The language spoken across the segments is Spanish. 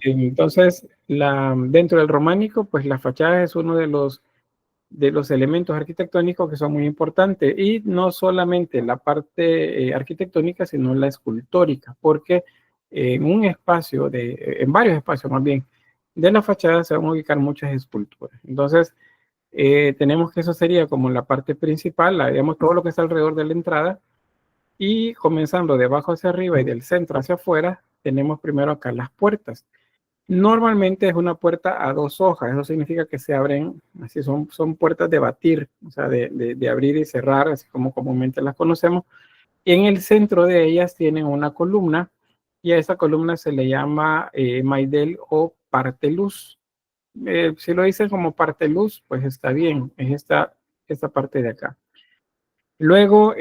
Entonces, dentro del románico, pues la fachada es uno de los elementos arquitectónicos que son muy importantes, y no solamente la parte arquitectónica, sino la escultórica, porque en varios espacios más bien, de la fachada se van a ubicar muchas esculturas. Entonces, tenemos que eso sería como la parte principal, digamos, todo lo que está alrededor de la entrada, y comenzando de abajo hacia arriba y del centro hacia afuera, tenemos primero acá las puertas. Normalmente es una puerta a dos hojas, eso significa que se abren, así son puertas de batir, o sea, de abrir y cerrar, así como comúnmente las conocemos. Y en el centro de ellas tienen una columna, y a esa columna se le llama maidel o parteluz. Si lo dicen como parteluz, pues está bien, es esta parte de acá. Luego,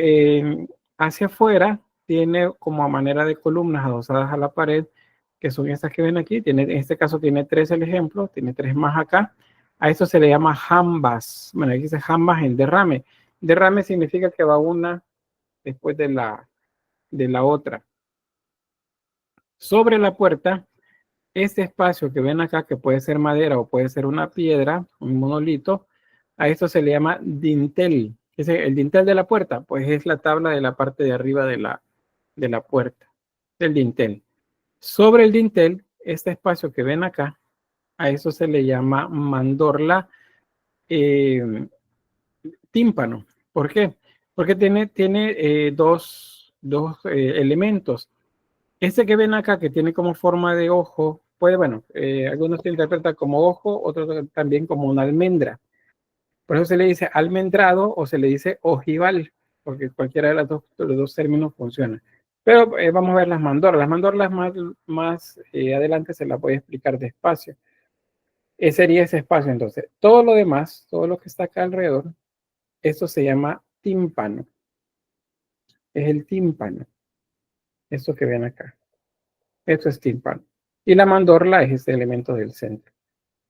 hacia afuera, tiene como a manera de columnas adosadas a la pared, que son estas que ven aquí. En este caso tiene tres el ejemplo, tiene tres más acá. A esto se le llama jambas. Bueno, aquí dice jambas en derrame. Derrame significa que va una después de la otra. Sobre la puerta, este espacio que ven acá, que puede ser madera o puede ser una piedra, un monolito, a esto se le llama dintel. El dintel de la puerta, pues es la tabla de la parte de arriba de la puerta, del dintel. Sobre el dintel, este espacio que ven acá, a eso se le llama mandorla tímpano. ¿Por qué? Porque tiene dos elementos. Este que ven acá, que tiene como forma de ojo, bueno, algunos se interpretan como ojo, otros también como una almendra. Por eso se le dice almendrado o se le dice ojival, porque cualquiera de los dos términos funciona. Pero vamos a ver las mandorlas. Las mandorlas más adelante se las voy a explicar despacio. Ese sería ese espacio. Entonces, todo lo demás, todo lo que está acá alrededor, esto se llama tímpano. Es el tímpano. Esto que ven acá. Esto es tímpano. Y la mandorla es este elemento del centro.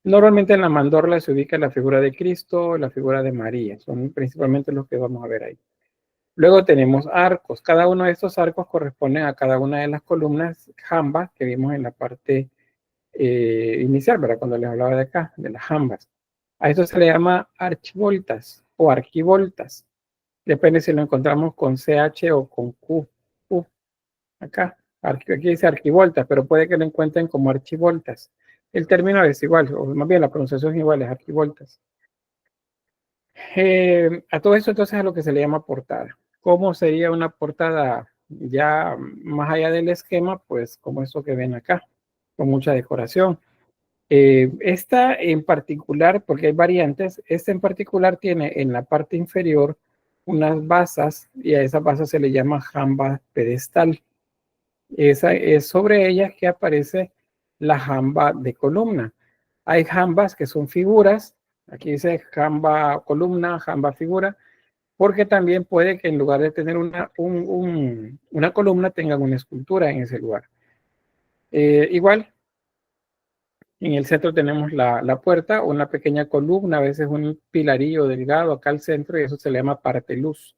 Normalmente en la mandorla se ubica la figura de Cristo, la figura de María. Son principalmente los que vamos a ver ahí. Luego tenemos arcos. Cada uno de estos arcos corresponde a cada una de las columnas jambas que vimos en la parte inicial, ¿verdad? Cuando les hablaba de acá, de las jambas. A esto se le llama archivoltas o arquivoltas. Depende si lo encontramos con CH o con Q. Acá. Aquí dice arquivoltas, pero puede que lo encuentren como archivoltas. El término es igual, o más bien la pronunciación es igual, es arquivoltas. A todo eso entonces a lo que se le llama portada. ¿Cómo sería una portada ya más allá del esquema? Pues como esto que ven acá, con mucha decoración. Esta en particular, porque hay variantes, esta en particular tiene en la parte inferior unas basas, y a esas basas se le llama jamba pedestal. Esa es sobre ellas que aparece la jamba de columna. Hay jambas que son figuras, aquí dice jamba columna, jamba figura, porque también puede que en lugar de tener una columna tengan una escultura en ese lugar. Igual, en el centro tenemos la puerta, una pequeña columna, a veces un pilarillo delgado acá al centro, y eso se le llama parteluz.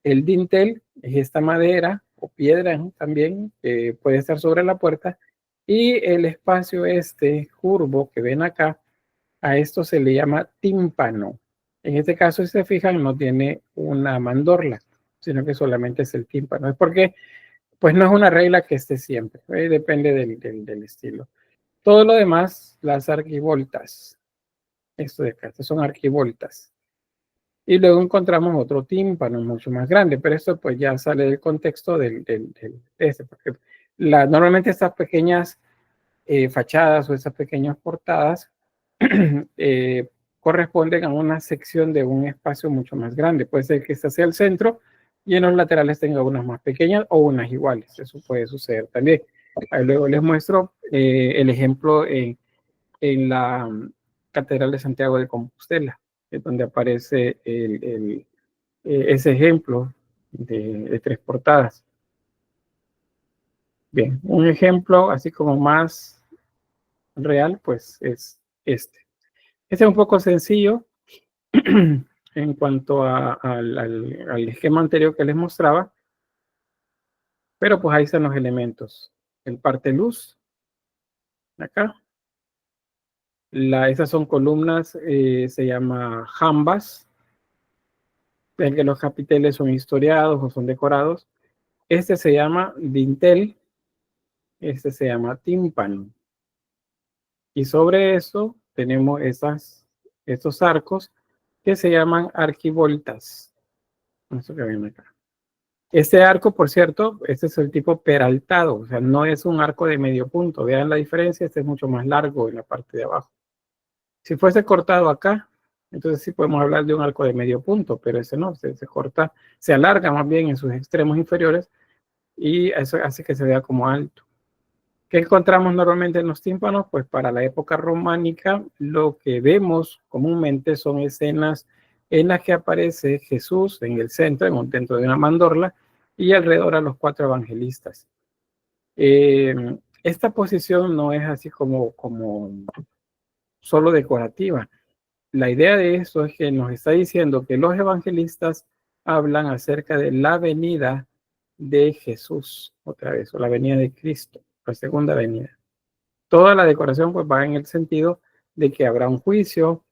El dintel es esta madera o piedra también, que puede estar sobre la puerta, y el espacio este curvo que ven acá, a esto se le llama tímpano. En este caso, si se fijan, no tiene una mandorla, sino que solamente es el tímpano. Es porque, pues no es una regla que esté siempre, depende del estilo. Todo lo demás, las arquivoltas. Esto de acá, estas son arquivoltas. Y luego encontramos otro tímpano mucho más grande, pero esto pues ya sale del contexto de este, porque normalmente estas pequeñas fachadas o estas pequeñas portadas corresponden a una sección de un espacio mucho más grande. Puede ser que este sea el centro y en los laterales tenga unas más pequeñas o unas iguales. Eso puede suceder también. Ahí luego les muestro el ejemplo en la Catedral de Santiago de Compostela, es donde aparece ese ejemplo de tres portadas. Bien, un ejemplo así como más real, pues es este. Este es un poco sencillo en cuanto al esquema anterior que les mostraba, pero pues ahí están los elementos. El parteluz, acá. Esas son columnas, se llama jambas. Ven que los capiteles son historiados o son decorados. Este se llama dintel, este se llama tímpano. Y sobre eso tenemos estos arcos que se llaman arquivoltas. Eso que ven acá. Este arco, por cierto, este es el tipo peraltado, o sea, no es un arco de medio punto. Vean la diferencia, este es mucho más largo en la parte de abajo. Si fuese cortado acá, entonces sí podemos hablar de un arco de medio punto, pero ese no, se corta, se alarga más bien en sus extremos inferiores y eso hace que se vea como alto. ¿Qué encontramos normalmente en los tímpanos? Pues para la época románica lo que vemos comúnmente son escenas en las que aparece Jesús en el centro, dentro de una mandorla, y alrededor a los 4 evangelistas. Esta posición no es así como solo decorativa. La idea de esto es que nos está diciendo que los evangelistas hablan acerca de la venida de Jesús, otra vez, o la venida de Cristo, la segunda venida. Toda la decoración pues va en el sentido de que habrá un juicio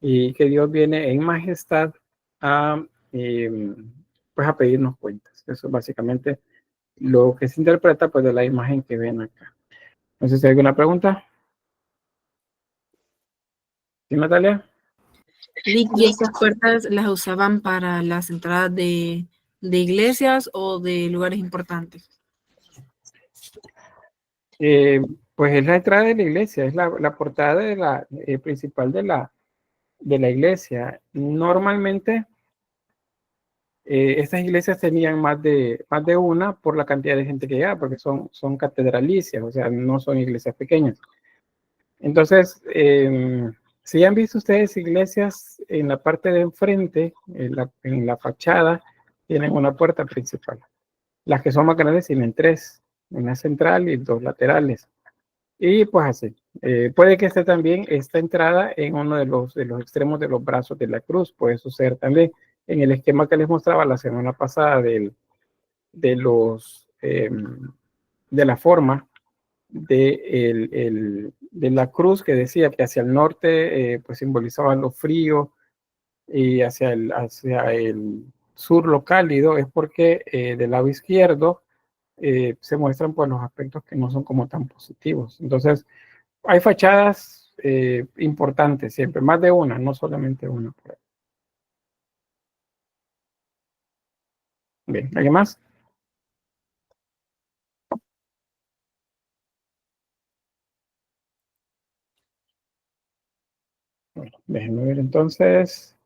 y que Dios viene en majestad a, pues a pedirnos cuentas. Eso es básicamente lo que se interpreta pues de la imagen que ven acá. No sé si hay alguna pregunta. ¿Sí, Natalia? ¿Y estas puertas las usaban para las entradas de iglesias o de lugares importantes? Pues es la entrada de la iglesia, es la portada de principal de la iglesia. Normalmente estas iglesias tenían más de una por la cantidad de gente que llega, porque son catedralicias, o sea, no son iglesias pequeñas. Entonces, si han visto ustedes iglesias en la parte de enfrente, en la fachada, tienen una puerta principal. Las que son más grandes tienen 3, una central y 2 laterales. Y pues así. Puede que esté también esta entrada en uno de los extremos de los brazos de la cruz. Puede suceder también en el esquema que les mostraba la semana pasada de la forma de la cruz, que decía que hacia el norte pues simbolizaba lo frío y hacia el sur lo cálido. Es porque del lado izquierdo se muestran pues los aspectos que no son como tan positivos. Entonces, hay fachadas importantes siempre, más de una, no solamente una. Bien, ¿alguien más? Bueno, déjenme ver entonces.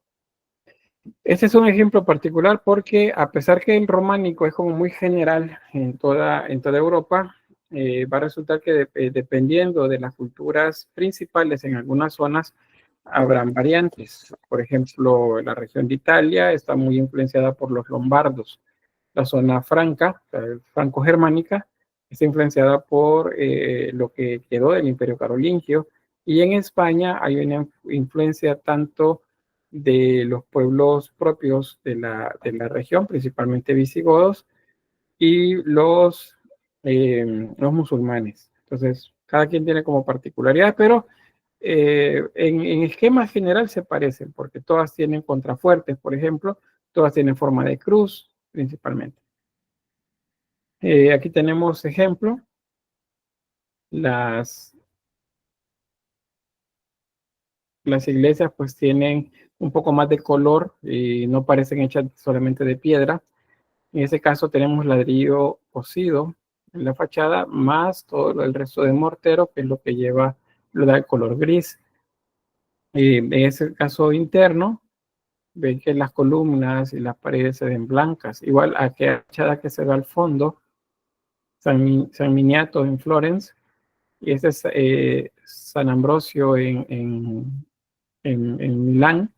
Este es un ejemplo particular porque a pesar que el románico es como muy general en toda Europa, va a resultar que dependiendo de las culturas principales en algunas zonas, habrán variantes. Por ejemplo, la región de Italia está muy influenciada por los lombardos. La zona franca, franco-germánica, está influenciada por lo que quedó del Imperio Carolingio. Y en España hay una influencia tanto de los pueblos propios de la región, principalmente visigodos, y los musulmanes. Entonces, cada quien tiene como particularidad, pero en esquema general se parecen, porque todas tienen contrafuertes, por ejemplo, todas tienen forma de cruz, principalmente. Aquí tenemos ejemplo, las iglesias pues tienen un poco más de color y no parecen hechas solamente de piedra. En ese caso tenemos ladrillo cocido en la fachada, más todo el resto de mortero, que es lo que lo da el color gris. En ese caso interno, ven que las columnas y las paredes se ven blancas. Igual a aquella fachada que se ve al fondo, San Miniato en Florence, y este es San Ambrosio en Milán.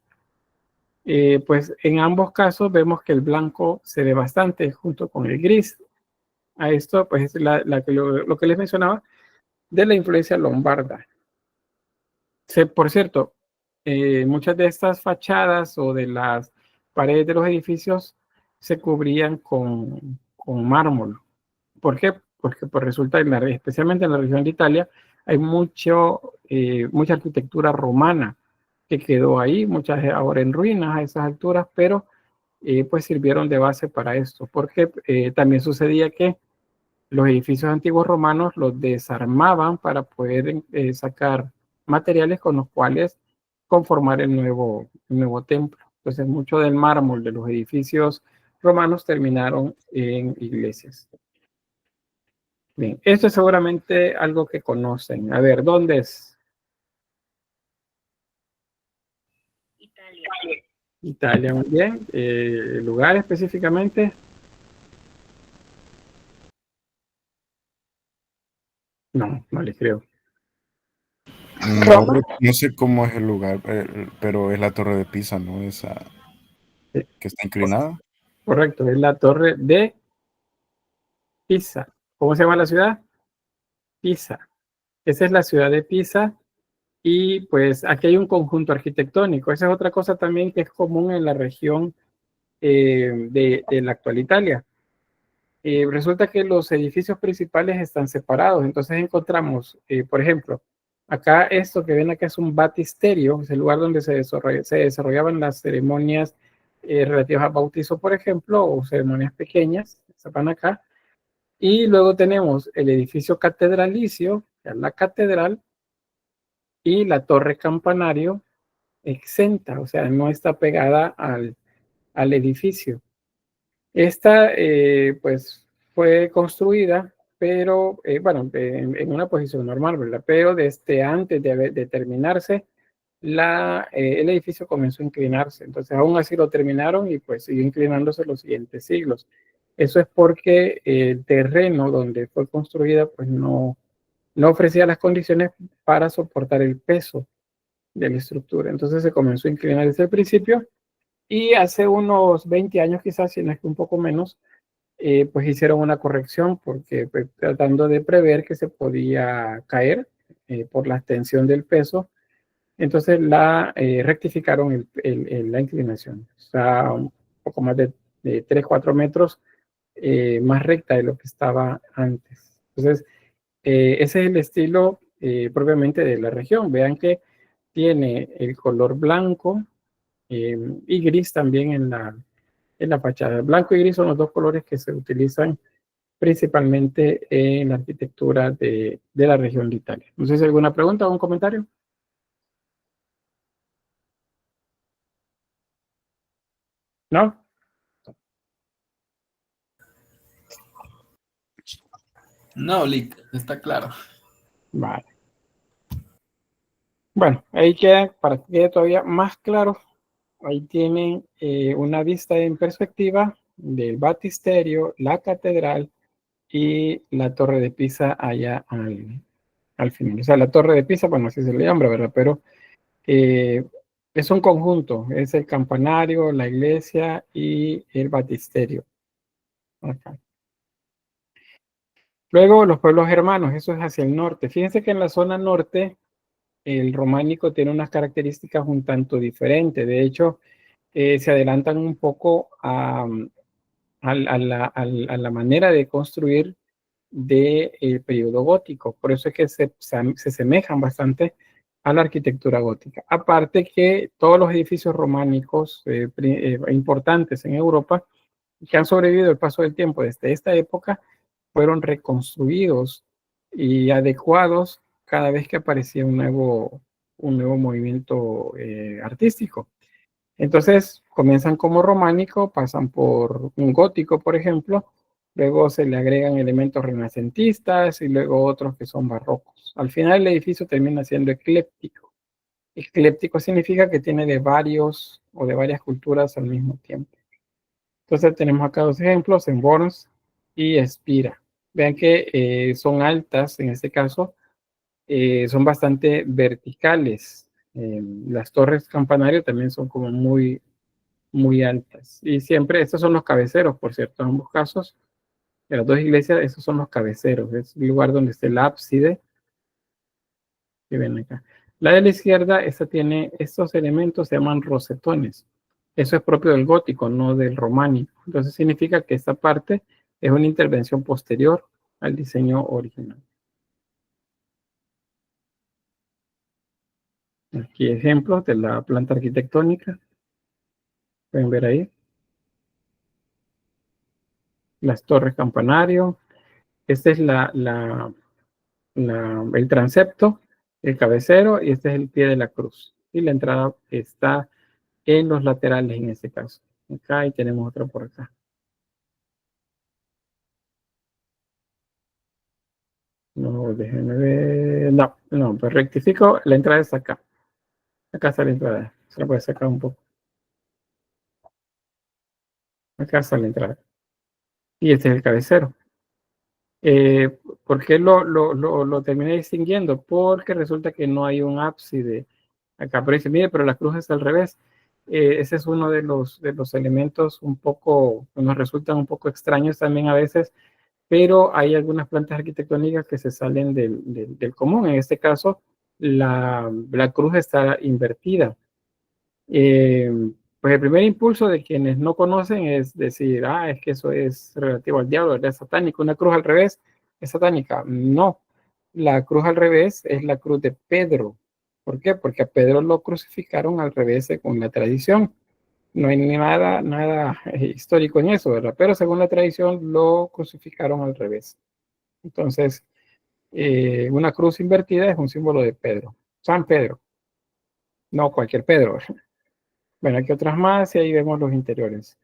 Pues en ambos casos vemos que el blanco se ve bastante junto con el gris. A esto, pues es lo que les mencionaba de la influencia lombarda. Por cierto, muchas de estas fachadas o de las paredes de los edificios se cubrían con mármol. ¿Por qué? Porque pues resulta, especialmente en la región de Italia, hay mucha arquitectura romana que quedó ahí, muchas ahora en ruinas a esas alturas, pero pues sirvieron de base para esto, porque también sucedía que los edificios antiguos romanos los desarmaban para poder sacar materiales con los cuales conformar el nuevo templo. Entonces, mucho del mármol de los edificios romanos terminaron en iglesias. Bien, esto es seguramente algo que conocen. A ver, ¿dónde es? Italia. Italia, muy bien. ¿El lugar específicamente? No, no le creo. No, no sé cómo es el lugar, pero es la Torre de Pisa, ¿no? Esa que está inclinada. Correcto, es la Torre de Pisa. ¿Cómo se llama la ciudad? Pisa. Esa es la ciudad de Pisa y pues aquí hay un conjunto arquitectónico. Esa es otra cosa también que es común en la región de la actual Italia. Resulta que los edificios principales están separados, entonces encontramos, por ejemplo, acá esto que ven acá es un batisterio, es el lugar donde se desarrollaban las ceremonias relativas al bautizo, por ejemplo, o ceremonias pequeñas, estaban acá. Y luego tenemos el edificio catedralicio, que es la catedral, y la torre campanario exenta, o sea, no está pegada al edificio. Esta, pues, fue construida, pero, bueno, en una posición normal, ¿verdad? Pero desde antes de terminarse, el edificio comenzó a inclinarse. Entonces, aún así lo terminaron y pues siguió inclinándose los siguientes siglos. Eso es porque el terreno donde fue construida, pues no ofrecía las condiciones para soportar el peso de la estructura. Entonces se comenzó a inclinar desde el principio y hace unos 20 años quizás, si no es que un poco menos, pues hicieron una corrección porque pues, tratando de prever que se podía caer por la extensión del peso, entonces rectificaron la inclinación. O sea, un poco más de 3, 4 metros más recta de lo que estaba antes. Entonces, ese es el estilo propiamente de la región. Vean que tiene el color blanco y gris también en la fachada. Blanco y gris son los dos colores que se utilizan principalmente en la arquitectura de la región de Italia. No sé si hay alguna pregunta o un comentario. ¿No? No, Lick, está claro. Vale. Bueno, ahí queda, para que quede todavía más claro, ahí tienen una vista en perspectiva del batisterio, la catedral y la torre de Pisa allá al final. O sea, la torre de Pisa, bueno, así se le llama, ¿verdad? Pero es un conjunto, es el campanario, la iglesia y el batisterio. Acá. Luego los pueblos hermanos, eso es hacia el norte. Fíjense que en la zona norte el románico tiene unas características un tanto diferentes. De hecho, se adelantan un poco a la manera de construir del periodo gótico. Por eso es que se semejan bastante a la arquitectura gótica. Aparte que todos los edificios románicos importantes en Europa que han sobrevivido el paso del tiempo desde esta época fueron reconstruidos y adecuados cada vez que aparecía un nuevo movimiento artístico. Entonces comienzan como románico, pasan por un gótico, por ejemplo, luego se le agregan elementos renacentistas y luego otros que son barrocos. Al final el edificio termina siendo ecléptico. Ecléptico significa que tiene de varios o de varias culturas al mismo tiempo. Entonces tenemos acá dos ejemplos, en Worms y Espira. Vean que son altas, en este caso, son bastante verticales. Las torres campanario también son como muy altas. Y siempre, estos son los cabeceros, por cierto, en ambos casos. De las dos iglesias, estos son los cabeceros. Es el lugar donde está el ábside. Que ven acá. La de la izquierda, esta tiene estos elementos, se llaman rosetones. Eso es propio del gótico, no del románico. Entonces significa que esta parte es una intervención posterior al diseño original. Aquí ejemplos de la planta arquitectónica. Pueden ver ahí. Las torres campanario. Este es el transepto, el cabecero, y este es el pie de la cruz. Y la entrada está en los laterales en este caso. Acá y tenemos otra por acá. No, déjenme ver. No, pues rectifico. La entrada está acá. Acá está la entrada. Se la puede sacar un poco. Acá está la entrada. Y este es el cabecero. ¿Por qué lo terminé distinguiendo? Porque resulta que no hay un ábside acá. Pero dice, mire, pero la cruz está al revés. Ese es uno de los elementos un poco, que nos resultan un poco extraños también a veces, pero hay algunas plantas arquitectónicas que se salen del común. En este caso, la cruz está invertida. Pues el primer impulso de quienes no conocen es decir, es que eso es relativo al diablo, es satánico. Una cruz al revés es satánica. No, la cruz al revés es la cruz de Pedro. ¿Por qué? Porque a Pedro lo crucificaron al revés según la tradición. No hay nada histórico en eso, ¿verdad? Pero según la tradición lo crucificaron al revés. Entonces, una cruz invertida es un símbolo de Pedro. San Pedro. No cualquier Pedro. Bueno, aquí otras más y ahí vemos los interiores.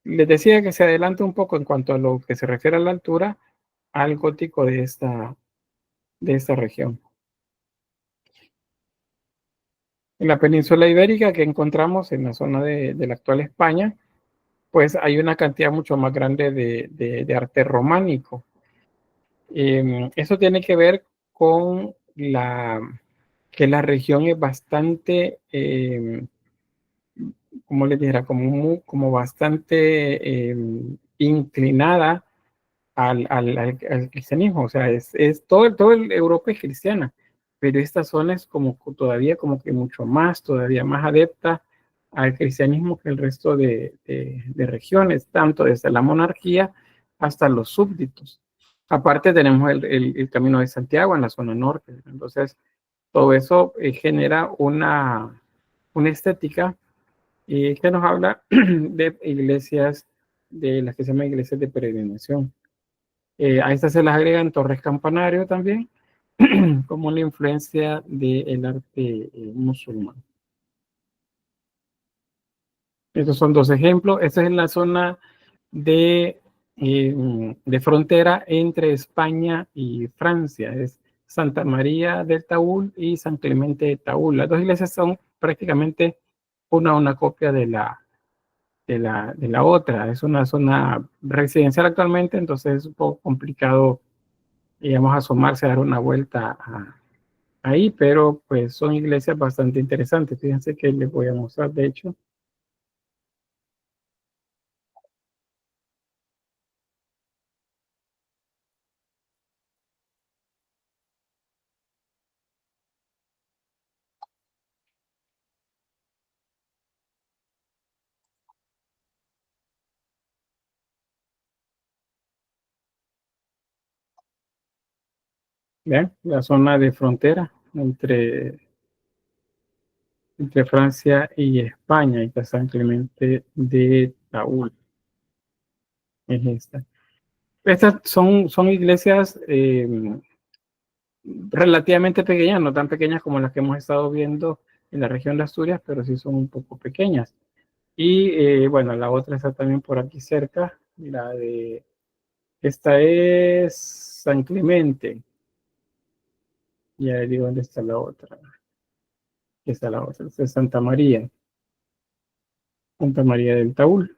Les decía que se adelanta un poco en cuanto a lo que se refiere a la altura al gótico de esta región. En la península ibérica que encontramos en la zona de la actual España, pues hay una cantidad mucho más grande de arte románico. Eso tiene que ver con que la región es bastante, como les dijera, como bastante inclinada al cristianismo. O sea, todo el Europa es cristiana, pero esta zona es como todavía como que todavía más adepta al cristianismo que el resto de regiones, tanto desde la monarquía hasta los súbditos. Aparte tenemos el Camino de Santiago en la zona norte. Entonces, todo eso genera una estética que nos habla de iglesias, de las que se llaman iglesias de peregrinación. A estas se las agregan torres campanario también, como una influencia del arte musulmán. Estos son dos ejemplos. Esta es en la zona de frontera entre España y Francia. Es Santa María del Taúl y San Clemente de Taúl. Las dos iglesias son prácticamente una copia de la otra. Es una zona residencial actualmente, entonces es un poco complicado, digamos, asomarse a dar una vuelta ahí, pero pues son iglesias bastante interesantes. Fíjense que les voy a mostrar, de hecho. Vean, la zona de frontera entre Francia y España, y está San Clemente de Taúl. Es esta. Estas son iglesias relativamente pequeñas, no tan pequeñas como las que hemos estado viendo en la región de Asturias, pero sí son un poco pequeñas. Y bueno, la otra está también por aquí cerca. Esta es San Clemente. Ya digo dónde está la otra. Aquí está la otra, esta es Santa María del Taúl.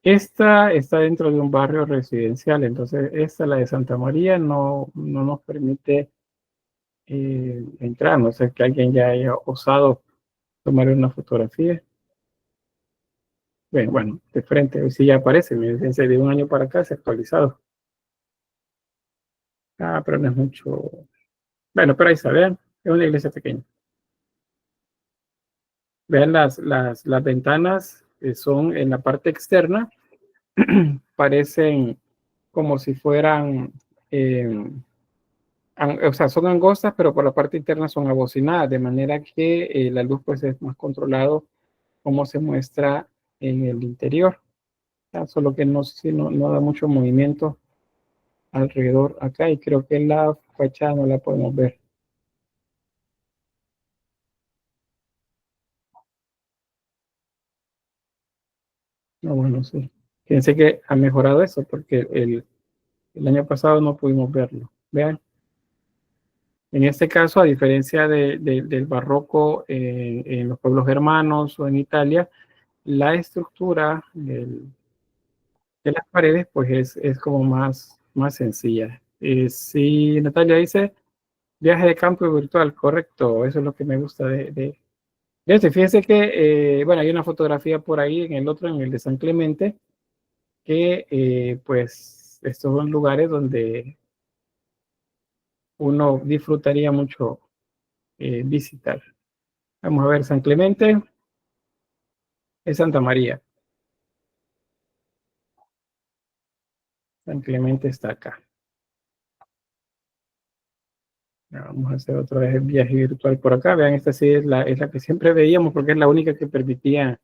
Esta está dentro de un barrio residencial, entonces esta, la de Santa María, no nos permite entrar, no sé que alguien ya haya osado tomar una fotografía. Bueno, de frente, sí ya aparece, desde de un año para acá se ha actualizado. Pero no es mucho. Bueno, pero ahí está, vean, es una iglesia pequeña. Vean las ventanas que son en la parte externa, parecen como si fueran o sea, son angostas, pero por la parte interna son abocinadas, de manera que la luz pues es más controlado como se muestra en el interior. Solo que no, si no da mucho movimiento alrededor acá, y creo que la fachada no la podemos ver. No, bueno, sí. Fíjense que ha mejorado eso, porque el año pasado no pudimos verlo. Vean. En este caso, a diferencia del barroco en los pueblos germanos o en Italia, la estructura de las paredes pues es como más sencilla. Sí, Natalia dice viaje de campo virtual, correcto, eso es lo que me gusta de este. Fíjense que, bueno, hay una fotografía por ahí en el otro, en el de San Clemente, que pues estos son lugares donde uno disfrutaría mucho visitar. Vamos a ver, San Clemente es Santa María. San Clemente está acá. Vamos a hacer otra vez el viaje virtual por acá. Vean, esta sí es la que siempre veíamos porque es la única que permitía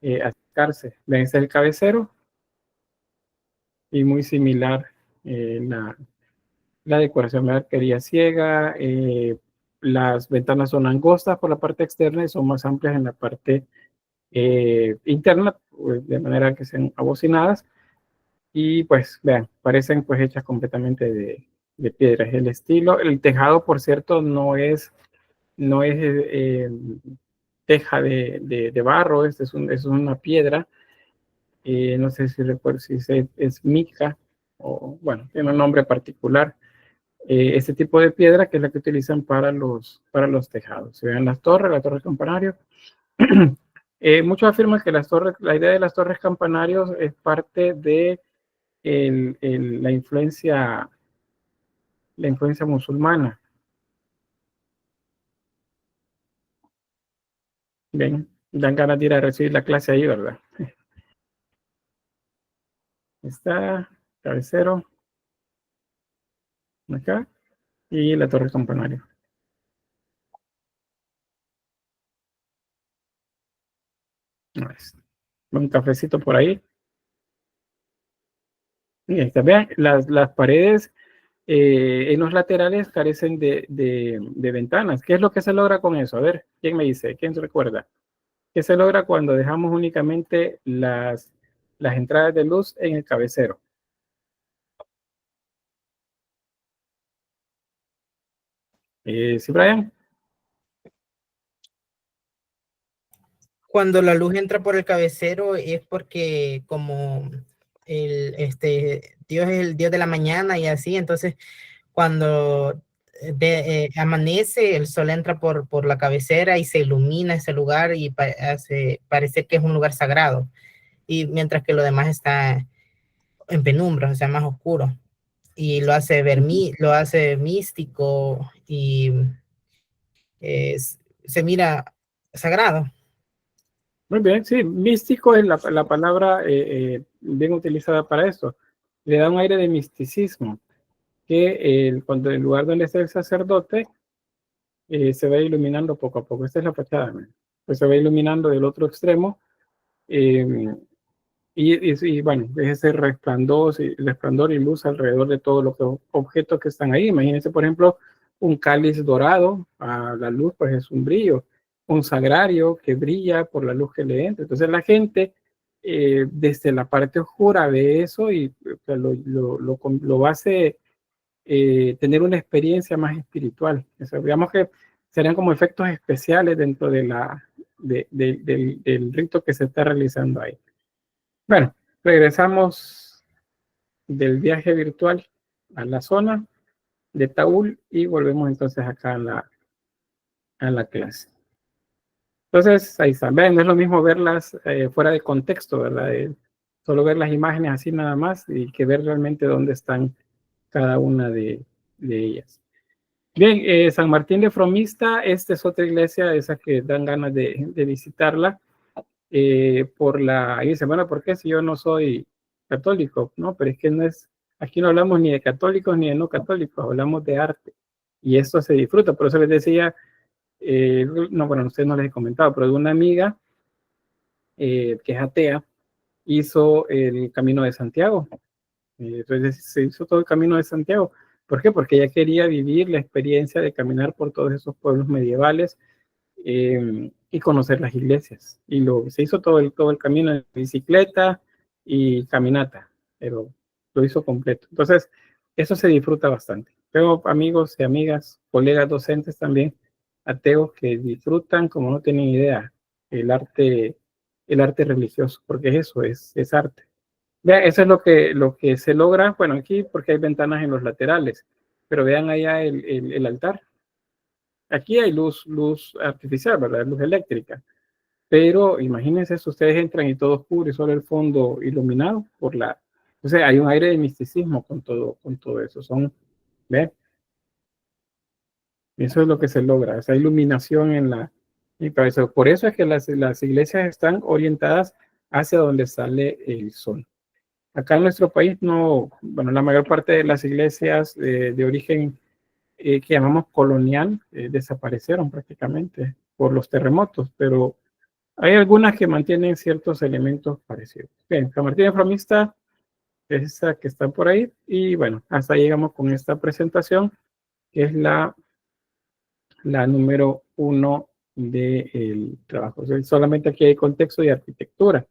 acercarse. Vean, este es el cabecero y muy similar la decoración de arquería ciega. Las ventanas son angostas por la parte externa y son más amplias en la parte interna, de manera que sean abocinadas. Y pues vean, parecen pues hechas completamente de piedra. Es el estilo. El tejado, por cierto, no es teja de barro, es una piedra. No sé si recuerdo si es mica o bueno, tiene un nombre particular. Este tipo de piedra que es la que utilizan para los tejados. Se ven las torres, la torre campanario. Muchos afirman que la idea de las torres campanarios es parte de la influencia musulmana. Ven, dan ganas de ir a recibir la clase ahí, ¿verdad? Está cabecero acá y la torre campanario. Un cafecito por ahí. Y ahí está. Vean, las paredes en los laterales carecen de ventanas. ¿Qué es lo que se logra con eso? A ver, ¿quién me dice? ¿Quién se recuerda? ¿Qué se logra cuando dejamos únicamente las entradas de luz en el cabecero? ¿Sí, Brian? Cuando la luz entra por el cabecero es porque como Dios es el Dios de la mañana y así, entonces cuando amanece, el sol entra por la cabecera y se ilumina ese lugar y parece que es un lugar sagrado. Y mientras que lo demás está en penumbra, o sea, más oscuro. Y lo hace lo hace místico y se mira sagrado. Muy bien, sí, místico es la palabra bien utilizada para esto. Le da un aire de misticismo, que cuando el lugar donde está el sacerdote se va iluminando poco a poco. Esta es la fachada, ¿no? Pues se va iluminando del otro extremo y bueno, es ese resplandor y luz alrededor de todos los objetos que están ahí. Imagínense, por ejemplo, un cáliz dorado, a la luz pues es un brillo, un sagrario que brilla por la luz que le entra. Entonces la gente desde la parte oscura ve eso y lo hace tener una experiencia más espiritual. O sea, digamos que serían como efectos especiales dentro del rito que se está realizando ahí. Bueno, regresamos del viaje virtual a la zona de Taúl y volvemos entonces acá a la clase. Entonces, ahí está. Ven, no es lo mismo verlas fuera de contexto, ¿verdad? Solo ver las imágenes así nada más y que ver realmente dónde están cada una de ellas. Bien, San Martín de Fromista, esta es otra iglesia, esa que dan ganas de visitarla. Ahí dice, bueno, ¿por qué si yo no soy católico? No, pero es que aquí no hablamos ni de católicos ni de no católicos, hablamos de arte. Y esto se disfruta. Por eso les decía, no, bueno, a ustedes no les he comentado, pero de una amiga que es atea, hizo el Camino de Santiago. Entonces se hizo todo el Camino de Santiago. ¿Por qué? Porque ella quería vivir la experiencia de caminar por todos esos pueblos medievales y conocer las iglesias. Y se hizo todo el camino en bicicleta y caminata, pero lo hizo completo. Entonces, eso se disfruta bastante. Tengo amigos y amigas, colegas docentes también, ateos, que disfrutan como no tienen idea el arte religioso, porque eso es arte. Vean, eso es lo que se logra, bueno, aquí porque hay ventanas en los laterales, pero vean allá el altar. Aquí hay luz artificial, ¿verdad? Luz eléctrica. Pero imagínense si ustedes entran y todo oscuro y solo el fondo iluminado por la... O sea, hay un aire de misticismo con todo eso. ¿Ven? Eso es lo que se logra, esa iluminación en la... Y por eso es que las iglesias están orientadas hacia donde sale el sol. Acá en nuestro país no, bueno, la mayor parte de las iglesias de origen que llamamos colonial desaparecieron prácticamente por los terremotos, pero hay algunas que mantienen ciertos elementos parecidos. Bien, San Martín de Framista es esa que está por ahí, y bueno, hasta llegamos con esta presentación, que es la número 1 del trabajo. O sea, solamente aquí hay contexto y arquitectura.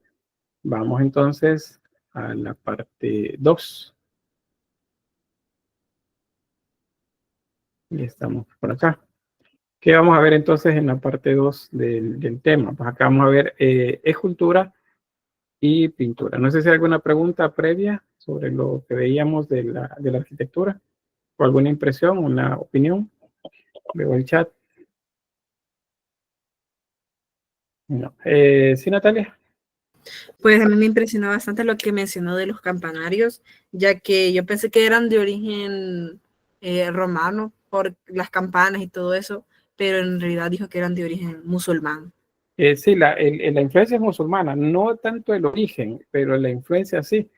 Vamos entonces a la parte 2. Y estamos por acá. ¿Qué vamos a ver entonces en la parte 2 del tema? Pues acá vamos a ver escultura y pintura. No sé si hay alguna pregunta previa sobre lo que veíamos de la arquitectura, o alguna impresión, una opinión. Veo el chat. No. ¿Sí, Natalia? Pues a mí me impresionó bastante lo que mencionó de los campanarios, ya que yo pensé que eran de origen romano por las campanas y todo eso, pero en realidad dijo que eran de origen musulmán. Sí, la influencia es musulmana, no tanto el origen, pero la influencia sí.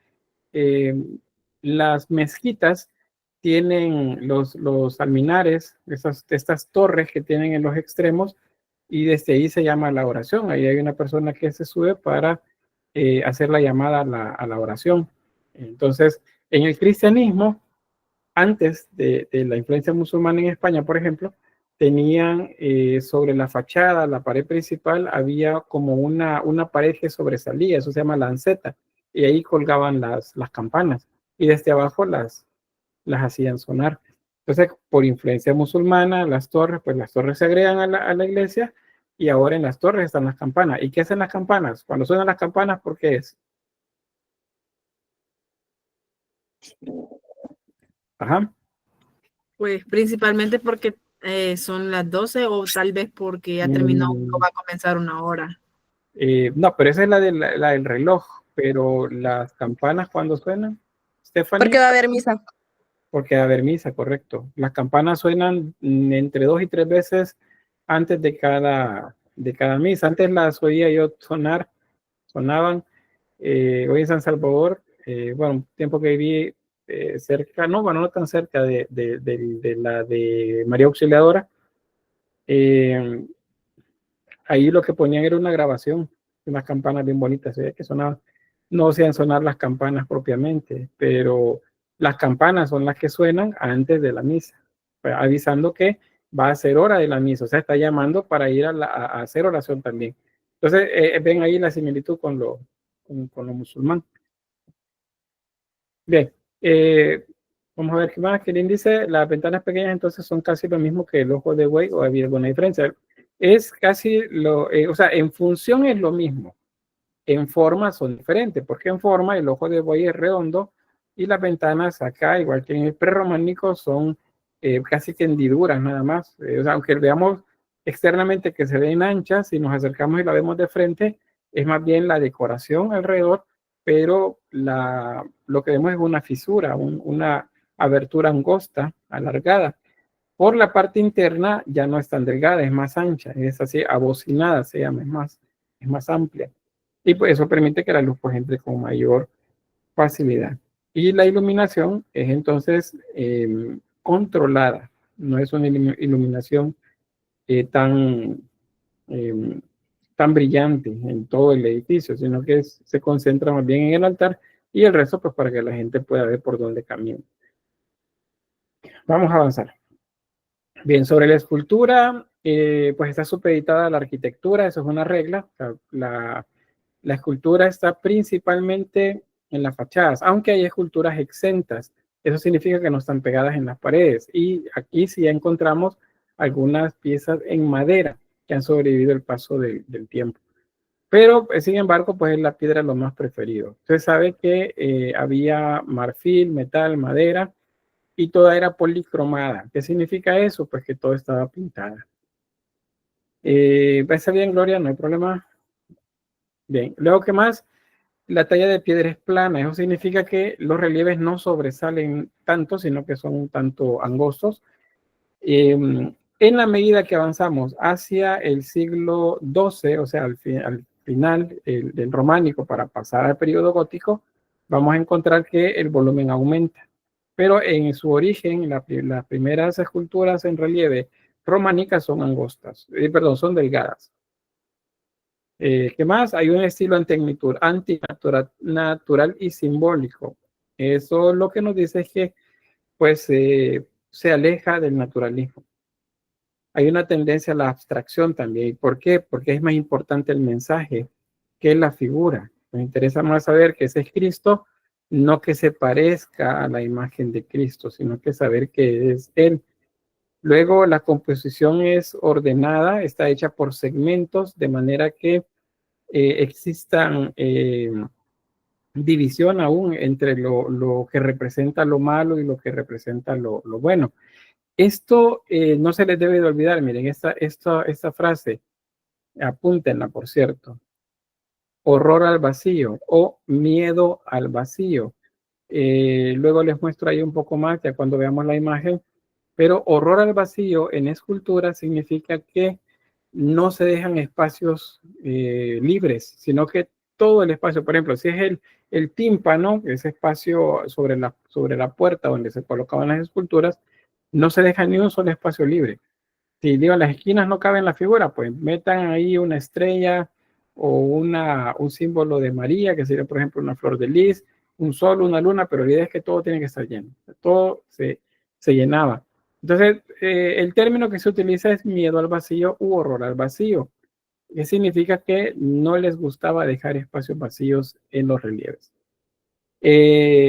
Las mezquitas tienen los alminares, estas torres que tienen en los extremos, y desde ahí se llama la oración. Ahí hay una persona que se sube para hacer la llamada a la oración. Entonces, en el cristianismo, antes de la influencia musulmana en España, por ejemplo, tenían sobre la fachada, la pared principal, había como una pared que sobresalía, eso se llama lanceta, y ahí colgaban las campanas, y desde abajo las hacían sonar. Entonces, por influencia musulmana, las torres se agregan a la iglesia, y ahora en las torres están las campanas. ¿Y qué hacen las campanas? Cuando suenan las campanas, ¿por qué es? Ajá. Pues principalmente porque son las 12 o tal vez porque ya terminó o va a comenzar una hora. No, pero esa es la del reloj, pero las campanas cuando suenan, Stephanie. Porque va a haber misa. Porque va a haber misa, correcto. Las campanas suenan entre 2 y 3 veces antes de cada misa. Antes las oía yo sonaban. Hoy en San Salvador, bueno, un tiempo que viví cerca, no tan cerca de la de María Auxiliadora, ahí lo que ponían era una grabación, unas campanas bien bonitas, que sonaban. No hacían sonar las campanas propiamente, pero las campanas son las que suenan antes de la misa, avisando que va a ser hora de la misa, o sea, está llamando para ir a hacer oración también. Entonces, ven ahí la similitud con lo musulmán. Bien, vamos a ver qué más. Que el índice, las ventanas pequeñas entonces son casi lo mismo que el ojo de buey, o había alguna diferencia. Es casi o sea, en función es lo mismo. En forma son diferentes, porque en forma el ojo de buey es redondo y las ventanas acá, igual que en el prerrománico, son casi que hendiduras nada más. O sea, aunque veamos externamente que se ven anchas, si nos acercamos y la vemos de frente, es más bien la decoración alrededor, pero lo que vemos es una fisura, una abertura angosta, alargada. Por la parte interna ya no es tan delgada, es más ancha, es así, abocinada se llama, es más amplia. Y pues eso permite que la luz pues entre con mayor facilidad. Y la iluminación es entonces controlada. no es una iluminación tan brillante en todo el edificio, sino que se concentra más bien en el altar y el resto pues para que la gente pueda ver por dónde camina. Vamos a avanzar. Bien, sobre la escultura, pues está supeditada a la arquitectura, eso es una regla. La escultura está principalmente en las fachadas, aunque hay esculturas exentas. Eso significa que no están pegadas en las paredes. Y aquí sí encontramos algunas piezas en madera que han sobrevivido el paso del tiempo. Pero, sin embargo, pues la piedra es lo más preferido. Usted sabe que había marfil, metal, madera, y toda era policromada. ¿Qué significa eso? Pues que todo estaba pintada. ¿Va a estar bien, Gloria? No hay problema. Bien. Luego, ¿qué más? La talla de piedra es plana. Eso significa que los relieves no sobresalen tanto, sino que son un tanto angostos. En la medida que avanzamos hacia el siglo XII, o sea, al final del románico para pasar al periodo gótico, vamos a encontrar que el volumen aumenta. Pero en su origen, las primeras esculturas en relieve románicas son angostas, son delgadas. ¿Qué más? Hay un estilo antinatural y simbólico. Eso lo que nos dice es que pues se aleja del naturalismo. Hay una tendencia a la abstracción también. ¿Por qué? Porque es más importante el mensaje que la figura. Nos interesa más saber que ese es Cristo, no que se parezca a la imagen de Cristo, sino que saber que es Él. Luego la composición es ordenada, está hecha por segmentos, de manera que existan división aún entre lo que representa lo malo y lo que representa lo bueno. Esto no se les debe de olvidar. Miren, esta frase, apúntenla, por cierto. Horror al vacío o miedo al vacío. Luego les muestro ahí un poco más ya cuando veamos la imagen. Pero horror al vacío en escultura significa que no se dejan espacios libres, sino que todo el espacio, por ejemplo, si es el tímpano, ese espacio sobre la puerta donde se colocaban las esculturas, no se deja ni un solo espacio libre. Si digo, las esquinas no caben la figura, pues metan ahí una estrella o un símbolo de María, que sería, por ejemplo, una flor de lis, un sol, una luna, pero la idea es que todo tiene que estar lleno. Todo se llenaba. Entonces, el término que se utiliza es miedo al vacío u horror al vacío, que significa que no les gustaba dejar espacios vacíos en los relieves.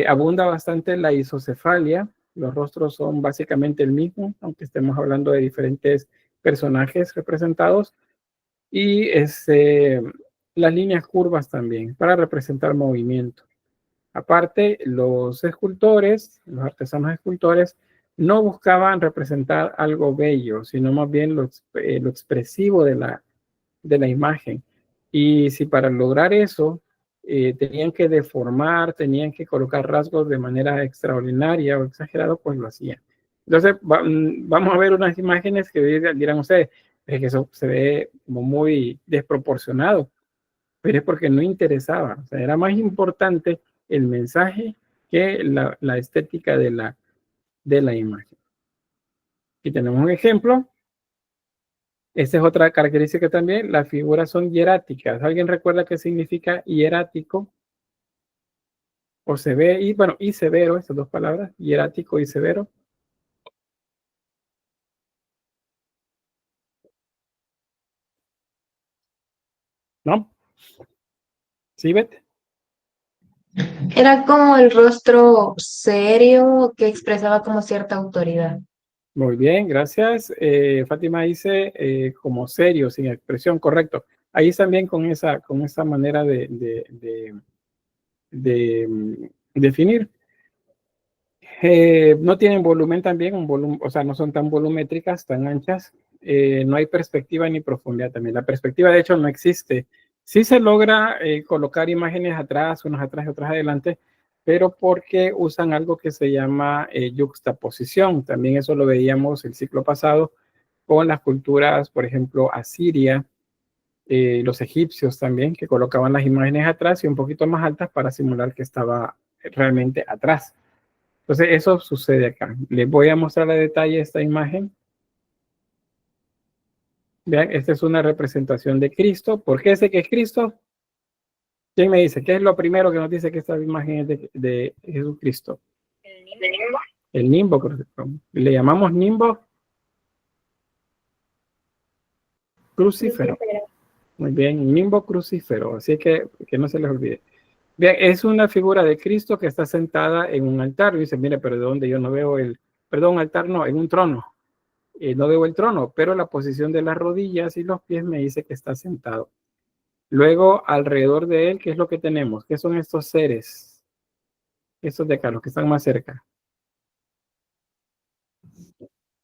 Abunda bastante la isocefalia. Los rostros son básicamente el mismo, aunque estemos hablando de diferentes personajes representados. Y las líneas curvas también, para representar movimiento. Aparte, los escultores, los artesanos escultores, no buscaban representar algo bello, sino más bien lo expresivo de la imagen. Y si para lograr eso tenían que deformar, tenían que colocar rasgos de manera extraordinaria o exagerada, pues lo hacían. Entonces, vamos a ver unas imágenes que dirán ustedes, es que eso se ve como muy desproporcionado, pero es porque no interesaba. O sea, era más importante el mensaje que la estética de la imagen. Aquí tenemos un ejemplo. Esta es otra característica también. Las figuras son hieráticas. ¿Alguien recuerda qué significa hierático? O y severo, estas dos palabras, hierático y severo. ¿No? ¿Sí, Beth? Era como el rostro serio que expresaba como cierta autoridad. Muy bien, gracias. Fátima dice como serio, sin expresión, correcto. Ahí también con esa manera de definir. No tienen volumen también, o sea, no son tan volumétricas, tan anchas. No hay perspectiva ni profundidad también. La perspectiva, de hecho, no existe. Sí se logra colocar imágenes atrás, unas atrás y otras adelante, pero porque usan algo que se llama yuxtaposición. También eso lo veíamos el ciclo pasado con las culturas, por ejemplo, asiria, los egipcios también, que colocaban las imágenes atrás y un poquito más altas para simular que estaba realmente atrás. Entonces, eso sucede acá. Les voy a mostrar a detalle esta imagen. Vean, esta es una representación de Cristo. ¿Por qué sé que es Cristo? ¿Quién me dice? ¿Qué es lo primero que nos dice que esta imagen es de Jesucristo? El nimbo. El nimbo. Le llamamos nimbo crucífero. Muy bien, nimbo crucífero. Así que no se les olvide. Bien, es una figura de Cristo que está sentada en un altar. Y dice, mire, pero ¿de dónde yo no veo perdón, altar no, en un trono. No veo el trono, pero la posición de las rodillas y los pies me dice que está sentado. Luego, alrededor de él, ¿qué es lo que tenemos? ¿Qué son estos seres? Estos de acá, los que están más cerca.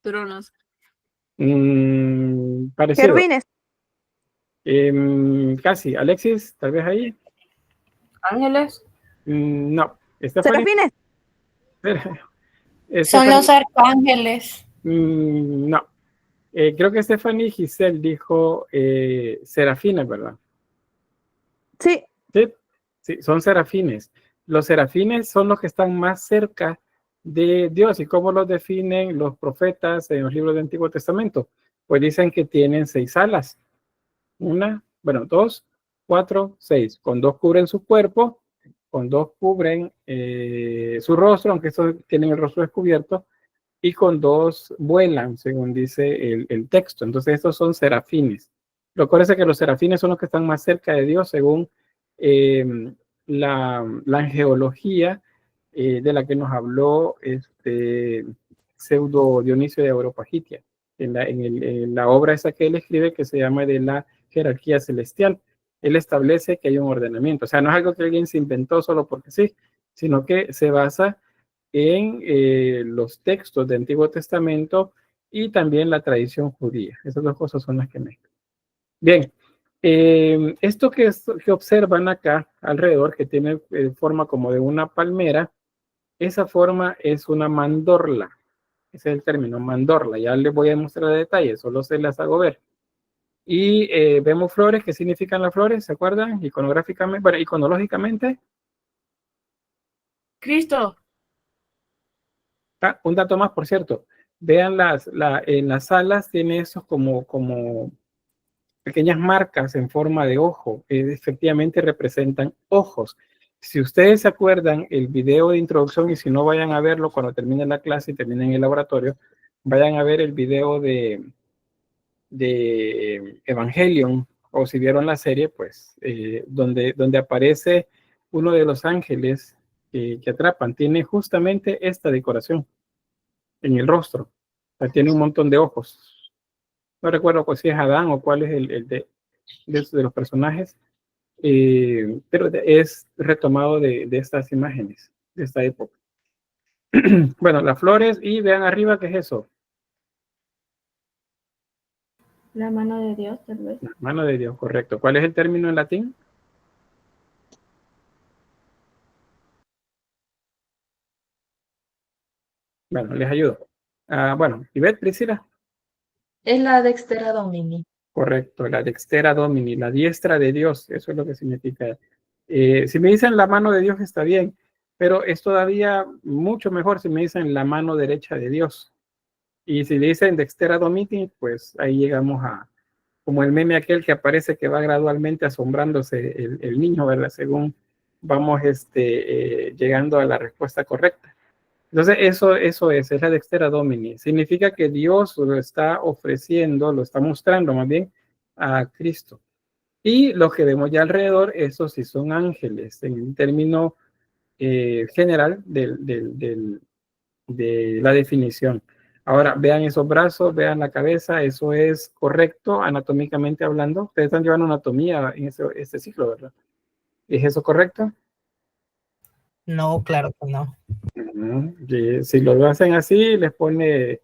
Tronos. Parecido. Querubines, Casi. Alexis, tal vez ahí. ángeles, No. Stephanie. serafines. Son los arcángeles. No. Creo que Stephanie Giselle dijo serafines, ¿verdad? Sí, Sí, son serafines. Los serafines son los que están más cerca de Dios. ¿Y cómo los definen los profetas en los libros del Antiguo Testamento? Pues dicen que tienen 6 alas. 2, 4, 6. Con 2 cubren su cuerpo, con 2 cubren su rostro, aunque estos tienen el rostro descubierto, y con 2 vuelan, según dice el texto. Entonces estos son serafines. Recuerden que los serafines son los que están más cerca de Dios, según la angeología de la que nos habló Pseudo Dionisio de Areopagitia, en la obra esa que él escribe, que se llama de la jerarquía celestial. Él establece que hay un ordenamiento. O sea, no es algo que alguien se inventó solo porque sí, sino que se basa en los textos del Antiguo Testamento y también la tradición judía. Esas 2 cosas son las que mezclan. Bien, esto que observan acá alrededor, que tiene forma como de una palmera, esa forma es una mandorla. Ese es el término, mandorla. Ya les voy a mostrar detalles, solo se las hago ver. Y vemos flores. ¿Qué significan las flores? ¿Se acuerdan? Iconográficamente, bueno, iconológicamente. Cristo. Un dato más, por cierto. Vean en las alas tiene esos como pequeñas marcas en forma de ojo. Efectivamente representan ojos. Si ustedes se acuerdan el video de introducción, y si no, vayan a verlo cuando termine la clase y terminen el laboratorio, vayan a ver el video de Evangelion, o si vieron la serie, pues, donde aparece uno de los ángeles que atrapan. Tiene justamente esta decoración en el rostro. O sea, tiene un montón de ojos. No recuerdo si es Adán o cuál es el de los personajes, pero es retomado de estas imágenes, de esta época. Bueno, las flores, y vean arriba, ¿qué es eso? La mano de Dios, tal vez. La mano de Dios, correcto. ¿Cuál es el término en latín? Bueno, les ayudo. Bueno, Ivette, Priscila. Es la Dextera Domini. Correcto, la dextera domini, la diestra de Dios, eso es lo que significa. Si me dicen la mano de Dios está bien, pero es todavía mucho mejor si me dicen la mano derecha de Dios. Y si le dicen dextera domini, pues ahí llegamos a, como el meme aquel que aparece que va gradualmente asombrándose el niño, ¿verdad? Según vamos llegando a la respuesta correcta. Entonces, eso es la dextera domini. Significa que Dios lo está ofreciendo, lo está mostrando más bien a Cristo. Y los que vemos ya alrededor, esos sí son ángeles, en el término general de la definición. Ahora, vean esos brazos, vean la cabeza, eso es correcto anatómicamente hablando. Ustedes están llevando anatomía en este ciclo, ¿verdad? ¿Es eso correcto? No, claro que no. Si lo hacen así, les pone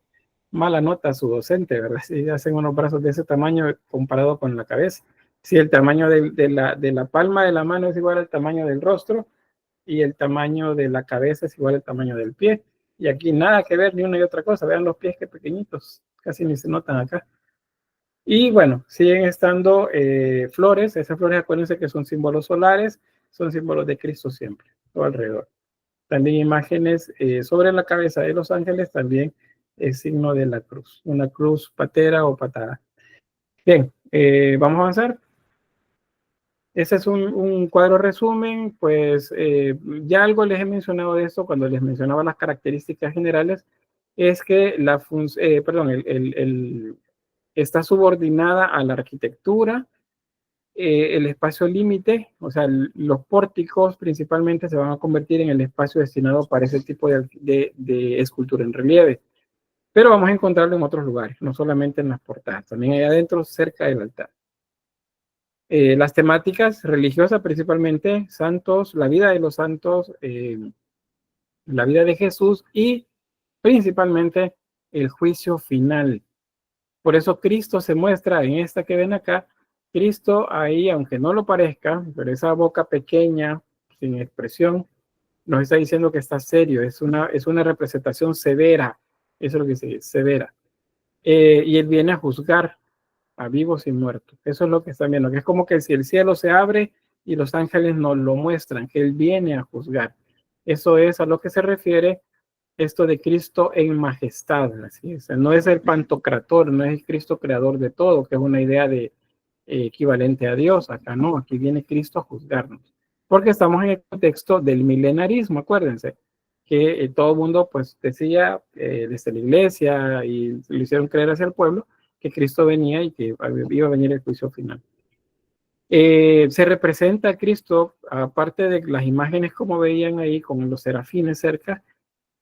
mala nota a su docente, ¿verdad? Si hacen unos brazos de ese tamaño comparado con la cabeza. Si el tamaño de la palma de la mano es igual al tamaño del rostro, y el tamaño de la cabeza es igual al tamaño del pie. Y aquí nada que ver ni una y otra cosa. Vean los pies que pequeñitos, casi ni se notan acá. Y bueno, siguen estando flores. Esas flores, acuérdense que son símbolos solares, son símbolos de Cristo siempre, todo alrededor. También imágenes sobre la cabeza de los ángeles, también es signo de la cruz, una cruz patera o patada. Bien, vamos a avanzar. Ese es un cuadro resumen, pues ya algo les he mencionado de esto cuando les mencionaba las características generales, es que está subordinada a la arquitectura, el espacio límite, o sea, los pórticos principalmente se van a convertir en el espacio destinado para ese tipo de escultura en relieve, pero vamos a encontrarlo en otros lugares, no solamente en las portadas, también ahí adentro cerca del altar. Las temáticas religiosas principalmente, santos, la vida de los santos, la vida de Jesús y principalmente el juicio final. Por eso Cristo se muestra en esta que ven acá, Cristo ahí, aunque no lo parezca, pero esa boca pequeña, sin expresión, nos está diciendo que está serio, es una representación severa, eso es lo que dice, severa. Y él viene a juzgar a vivos y muertos. Eso es lo que están viendo, que es como que si el cielo se abre y los ángeles nos lo muestran, que él viene a juzgar. Eso es a lo que se refiere esto de Cristo en majestad. Así es. No es el pantocrator, no es el Cristo creador de todo, que es una idea de equivalente a Dios. Acá no, aquí viene Cristo a juzgarnos. Porque estamos en el contexto del milenarismo, acuérdense, que todo el mundo pues decía desde la iglesia y lo hicieron creer hacia el pueblo, que Cristo venía y que iba a venir el juicio final. Se representa a Cristo, aparte de las imágenes como veían ahí, con los serafines cerca,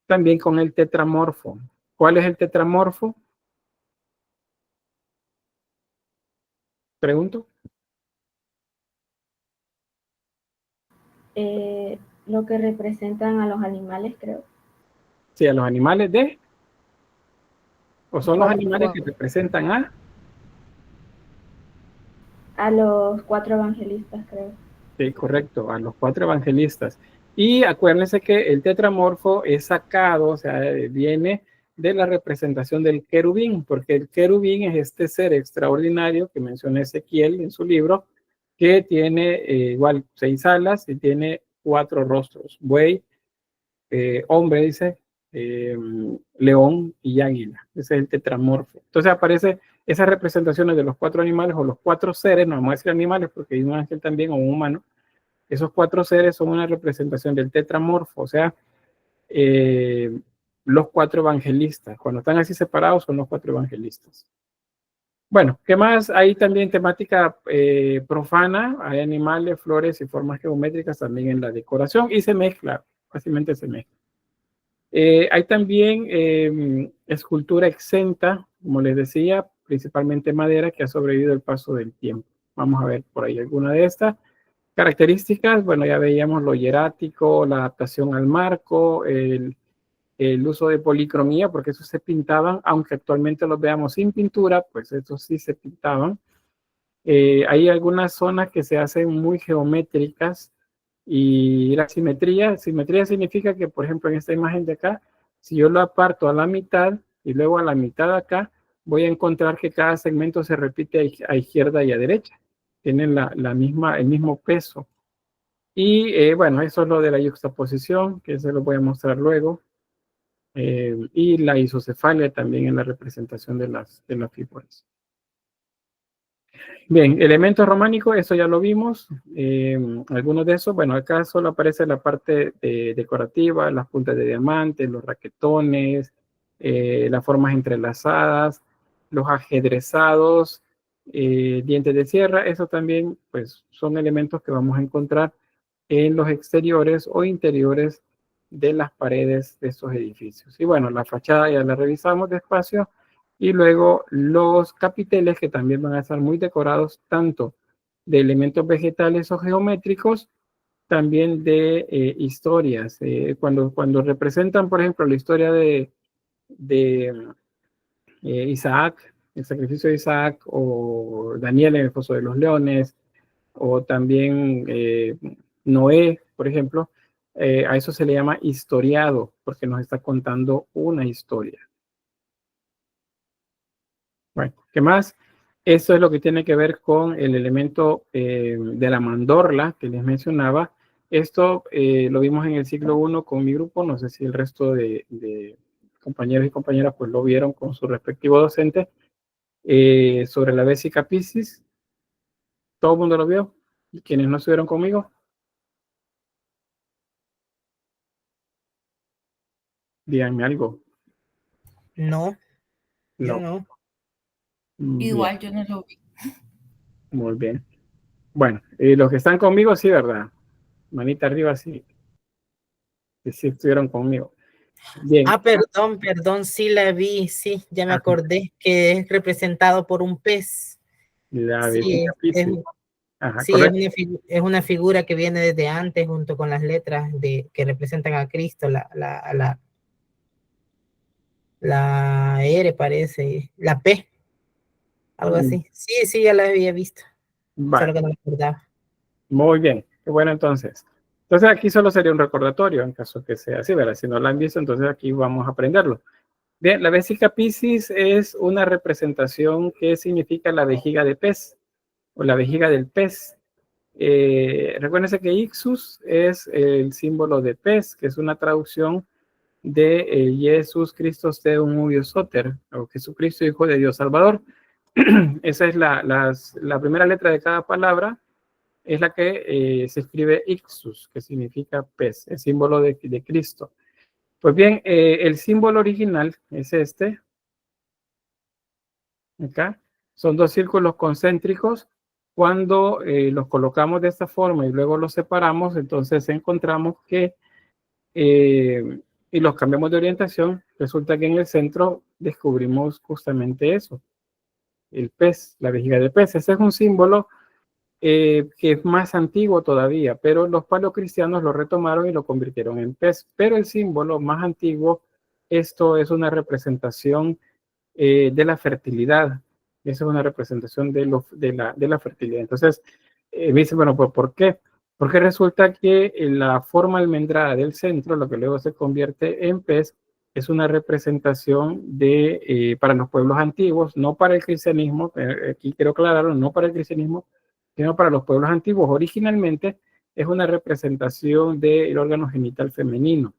también con el tetramorfo. ¿Cuál es el tetramorfo? Pregunto. Lo que representan a los animales, creo. Sí, a los animales de... ¿O son los animales que representan a? A los 4 evangelistas, creo. Sí, correcto, a los 4 evangelistas. Y acuérdense que el tetramorfo es sacado, o sea, viene de la representación del querubín, porque el querubín es este ser extraordinario que menciona Ezequiel en su libro, que tiene igual 6 alas y tiene 4 rostros, buey, hombre, dice, león y águila. Ese es el tetramorfo. Entonces aparece esas representaciones de los 4 animales o los 4 seres, no vamos a decir animales porque hay un ángel también o un humano. Esos 4 seres son una representación del tetramorfo, o sea, los 4 evangelistas. Cuando están así separados son los 4 evangelistas. Bueno, ¿qué más? Hay también temática profana, hay animales, flores y formas geométricas también en la decoración y se mezcla, fácilmente se mezcla. Hay también escultura exenta, como les decía, principalmente madera que ha sobrevivido el paso del tiempo. Vamos a ver por ahí alguna de estas características. Bueno, ya veíamos lo hierático, la adaptación al marco, el uso de policromía, porque esos se pintaban, aunque actualmente los veamos sin pintura, pues estos sí se pintaban. Hay algunas zonas que se hacen muy geométricas y la simetría significa que, por ejemplo, en esta imagen de acá, si yo lo aparto a la mitad y luego a la mitad de acá, voy a encontrar que cada segmento se repite a izquierda y a derecha. Tienen el mismo peso. Y bueno, eso es lo de la yuxtaposición, que se lo voy a mostrar luego. Y la isocefalia también en la representación de las figuras. Bien, elementos románicos, eso ya lo vimos. Algunos de esos, bueno, acá solo aparece la parte decorativa, las puntas de diamantes, los raquetones, las formas entrelazadas, los ajedrezados, dientes de sierra. Eso también, pues, son elementos que vamos a encontrar en los exteriores o interiores de las paredes de estos edificios. Y bueno, la fachada ya la revisamos despacio. Y luego los capiteles que también van a estar muy decorados tanto de elementos vegetales o geométricos, también de historias. Cuando representan, por ejemplo, la historia de Isaac, el sacrificio de Isaac, o Daniel en el foso de los leones, o también Noé, por ejemplo, a eso se le llama historiado, porque nos está contando una historia. Bueno, ¿qué más? Eso es lo que tiene que ver con el elemento de la mandorla que les mencionaba, Esto lo vimos en el ciclo 1 con mi grupo, no sé si el resto de compañeros y compañeras pues lo vieron con su respectivo docente, sobre la Vesica Piscis. ¿Todo el mundo lo vio? ¿Y quienes no estuvieron conmigo? Díganme algo. No, yo No. no. Igual yo no lo vi. Muy bien. Bueno, los que están conmigo, sí, ¿verdad? Manita arriba, sí. Sí estuvieron conmigo. Bien. Ah, perdón, sí la vi, sí, ya me acordé que es representado por un pez. La Sí, Vesica Piscis. Ajá, sí, correcto. es una figura que viene desde antes junto con las letras que representan a Cristo, la R parece, la P, algo así. Sí, ya la había visto, Vale. solo que no me acordaba. Muy bien, qué bueno entonces. Entonces aquí solo sería un recordatorio en caso que sea así, ¿verdad? Si no la han visto, entonces aquí vamos a aprenderlo. Bien, la Vesica Piscis es una representación que significa la vejiga de pez o la vejiga del pez. Recuérdense que Ixus es el símbolo de pez, que es una traducción de Jesús Cristo Deum Huius Soter, o Jesucristo Hijo de Dios Salvador. Esa es la primera letra de cada palabra, es la que se escribe Ixus, que significa pez, el símbolo de Cristo. Pues bien, el símbolo original es este. Acá son dos círculos concéntricos. Cuando los colocamos de esta forma y luego los separamos, entonces encontramos que, y los cambiamos de orientación, resulta que en el centro descubrimos justamente eso, el pez, la vejiga de pez. Ese es un símbolo que es más antiguo todavía, pero los paleocristianos lo retomaron y lo convirtieron en pez. Pero el símbolo más antiguo, esto es una representación de la fertilidad. Esa es una representación de la fertilidad. Entonces, me dice, bueno, pues ¿por qué? Porque resulta que la forma almendrada del centro, lo que luego se convierte en pez, es una representación para los pueblos antiguos, no para el cristianismo, aquí quiero aclararlo, no para el cristianismo, sino para los pueblos antiguos. Originalmente es una representación del órgano genital femenino.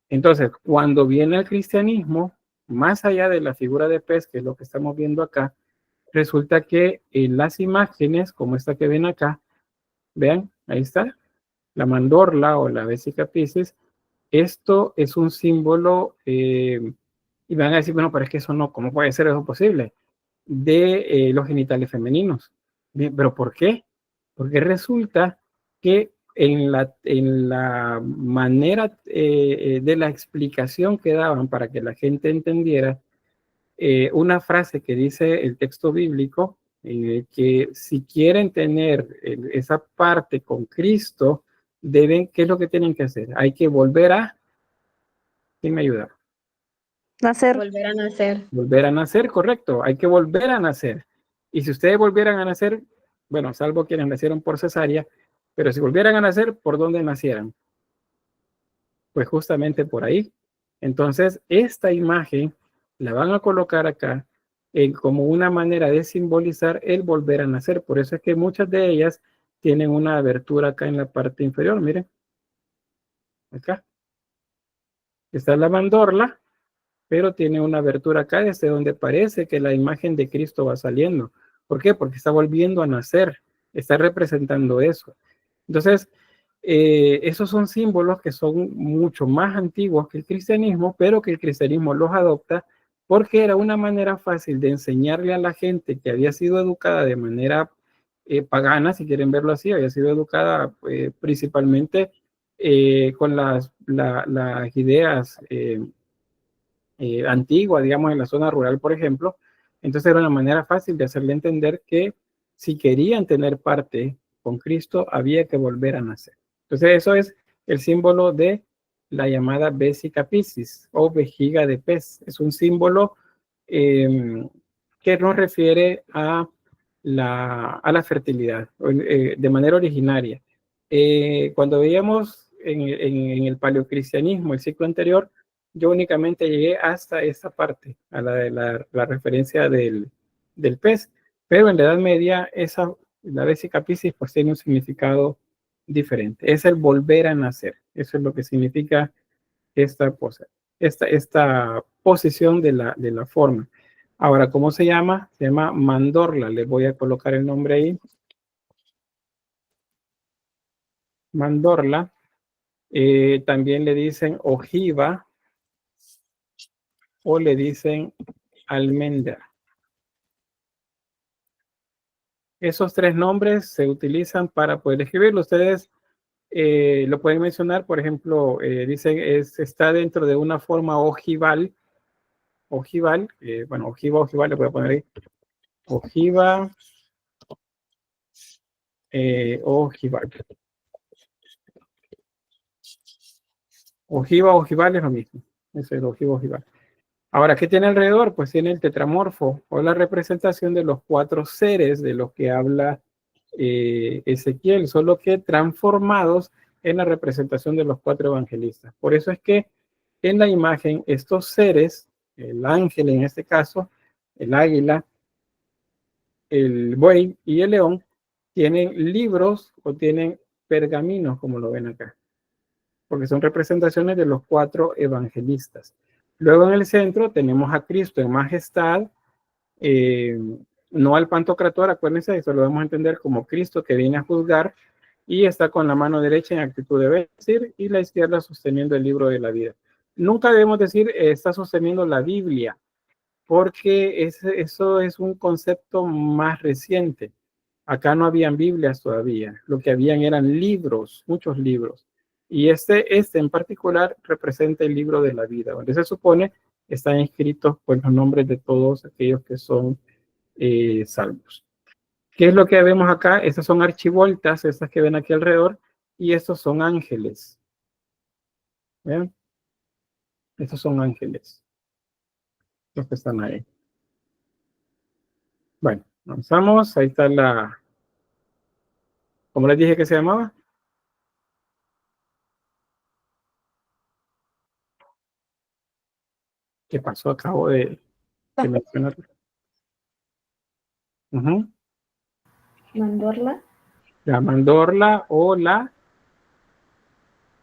Entonces, cuando viene el cristianismo, más allá de la figura de pez, que es lo que estamos viendo acá, resulta que en las imágenes, como esta que ven acá, vean, ahí está, la mandorla o la Vesica Piscis, esto es un símbolo, y van a decir, bueno, pero es que eso no, ¿cómo puede ser eso posible? De los genitales femeninos. Bien, ¿pero por qué? Porque resulta que en la manera de la explicación que daban para que la gente entendiera, una frase que dice el texto bíblico, que si quieren tener esa parte con Cristo, ¿qué es lo que tienen que hacer? Hay que volver a, ¿quién me ayuda? Nacer. Volver a nacer. Volver a nacer, correcto, hay que volver a nacer. Y si ustedes volvieran a nacer, bueno, salvo quienes nacieron por cesárea, pero si volvieran a nacer, ¿por dónde nacieran? Pues justamente por ahí. Entonces, esta imagen la van a colocar acá como una manera de simbolizar el volver a nacer. Por eso es que muchas de ellas tienen una abertura acá en la parte inferior, miren. Acá. Está la mandorla, pero tiene una abertura acá desde donde parece que la imagen de Cristo va saliendo. ¿Por qué? Porque está volviendo a nacer, está representando eso. Entonces, esos son símbolos que son mucho más antiguos que el cristianismo, pero que el cristianismo los adopta porque era una manera fácil de enseñarle a la gente que había sido educada de manera pagana, si quieren verlo así, había sido educada principalmente con las ideas antigua, digamos, en la zona rural, por ejemplo. Entonces era una manera fácil de hacerle entender que si querían tener parte con Cristo, había que volver a nacer. Entonces eso es el símbolo de la llamada Vesica Piscis o vejiga de pez. Es un símbolo que nos refiere a la fertilidad de manera originaria. Cuando veíamos en el paleocristianismo, el ciclo anterior, yo únicamente llegué hasta esta parte, a la de la referencia del pez, pero en la Edad Media la Vesica Piscis pues tiene un significado diferente. Es el volver a nacer. Eso es lo que significa esta posición de la forma. Ahora, ¿cómo se llama? Se llama mandorla. Le voy a colocar el nombre ahí. Mandorla. También le dicen ojiva o le dicen almendra. Esos tres nombres se utilizan para poder escribirlo. Ustedes lo pueden mencionar, por ejemplo, dicen está dentro de una forma ojival. Ojival, bueno, ojival, le voy a poner ahí. Ojiva, ojival. Ojival es lo mismo. Ese es ojiva, ojival. Ahora, ¿qué tiene alrededor? Pues tiene el tetramorfo o la representación de los 4 seres de los que habla Ezequiel, solo que transformados en la representación de los 4 evangelistas. Por eso es que en la imagen estos seres, el ángel en este caso, el águila, el buey y el león, tienen libros o tienen pergaminos, como lo ven acá, porque son representaciones de los 4 evangelistas. Luego en el centro tenemos a Cristo en majestad, no al pantocrator, acuérdense, eso lo vamos a entender como Cristo que viene a juzgar y está con la mano derecha en actitud de bendecir y la izquierda sosteniendo el libro de la vida. Nunca debemos decir está sosteniendo la Biblia, porque eso es un concepto más reciente. Acá no habían Biblias todavía, lo que habían eran libros, muchos libros. Y este en particular representa el libro de la vida, donde se supone están escritos pues, los nombres de todos aquellos que son salvos. ¿Qué es lo que vemos acá? Estas son archivoltas, estas que ven aquí alrededor, y estos son ángeles. ¿Ven? Estos son ángeles. Los que están ahí. Bueno, avanzamos. Ahí está ¿cómo les dije que se llamaba? ¿Qué pasó? Acabo de mencionarlo. Mandorla. La mandorla o la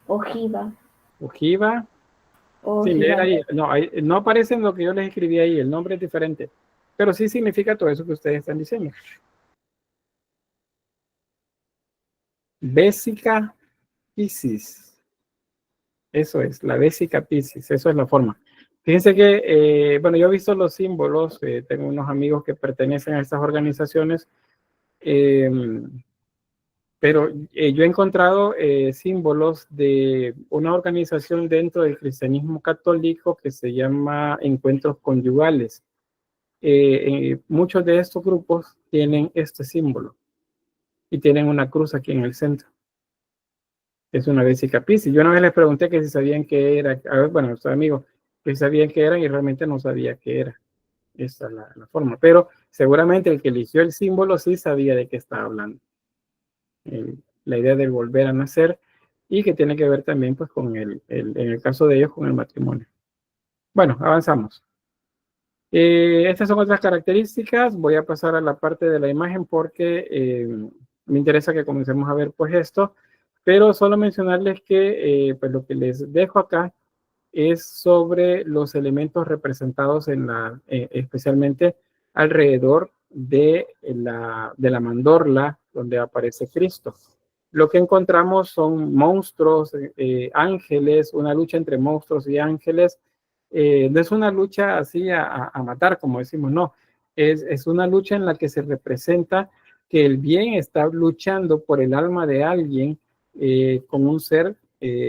Ojiva. ojiva. Sí, leer ahí. No, no aparece en lo que yo les escribí ahí. El nombre es diferente. Pero sí significa todo eso que ustedes están diciendo. Vesica Piscis. Eso es, la Vesica Piscis. Eso es la forma. Fíjense que, bueno, yo he visto los símbolos. Tengo unos amigos que pertenecen a estas organizaciones. Pero yo he encontrado símbolos de una organización dentro del cristianismo católico que se llama Encuentros Conyugales. Muchos de estos grupos tienen este símbolo y tienen una cruz aquí en el centro. Es una Vesica Piscis. Yo una vez les pregunté que si sabían qué era, bueno, a nuestros amigos, que si sabían qué era y realmente no sabía qué era. Esta es la forma. Pero seguramente el que eligió el símbolo sí sabía de qué estaba hablando. La idea de volver a nacer y que tiene que ver también pues con en el caso de ellos con el matrimonio. Bueno, avanzamos. Estas son otras características. Voy a pasar a la parte de la imagen porque me interesa que comencemos a ver pues esto, pero solo mencionarles que pues lo que les dejo acá es sobre los elementos representados especialmente alrededor de la mandorla donde aparece Cristo. Lo que encontramos son monstruos, ángeles, una lucha entre monstruos y ángeles. No es una lucha así a matar, como decimos, no. Es una lucha en la que se representa que el bien está luchando por el alma de alguien con un ser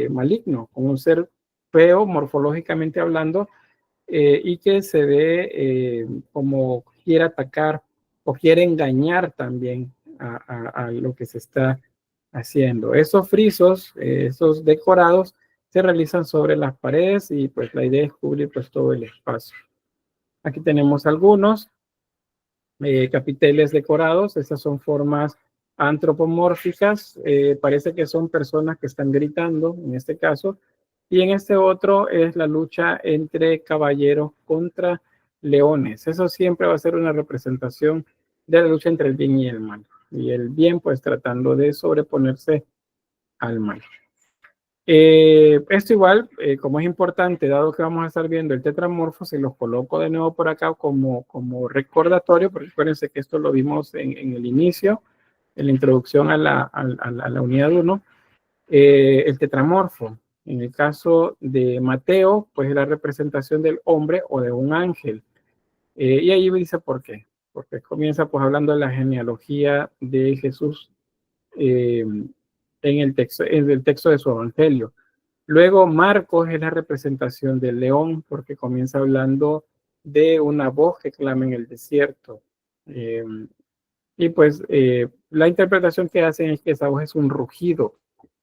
maligno, con un ser feo, morfológicamente hablando, y que se ve como quiere atacar o quiere engañar también a lo que se está haciendo. Esos frisos, esos decorados, se realizan sobre las paredes y pues la idea es cubrir pues todo el espacio. Aquí tenemos algunos capiteles decorados. Estas son formas antropomórficas. Parece que son personas que están gritando en este caso. Y en este otro es la lucha entre caballeros contra leones. Eso siempre va a ser una representación de la lucha entre el bien y el mal. Y el bien pues tratando de sobreponerse al mal. Esto igual, como es importante, dado que vamos a estar viendo el tetramorfo, se los coloco de nuevo por acá como recordatorio, porque acuérdense que esto lo vimos en el inicio, en la introducción a la unidad 1. El tetramorfo, en el caso de Mateo, pues es la representación del hombre o de un ángel. Y ahí dice por qué. Porque comienza pues hablando de la genealogía de Jesús en el texto de su evangelio. Luego Marcos es la representación del león, porque comienza hablando de una voz que clama en el desierto. Y pues la interpretación que hacen es que esa voz es un rugido,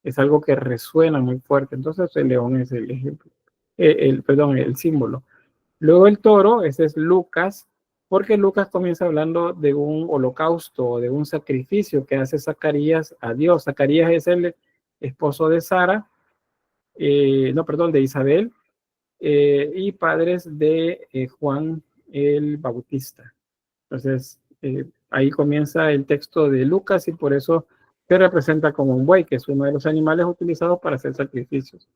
es algo que resuena muy fuerte. Entonces el león es el ejemplo, perdón, el símbolo. Luego el toro, ese es Lucas, porque Lucas comienza hablando de un holocausto, de un sacrificio que hace Zacarías a Dios. Zacarías es el esposo de Sara, de Isabel, y padres de Juan el Bautista. Entonces, ahí comienza el texto de Lucas y por eso se representa como un buey, que es uno de los animales utilizados para hacer sacrificios.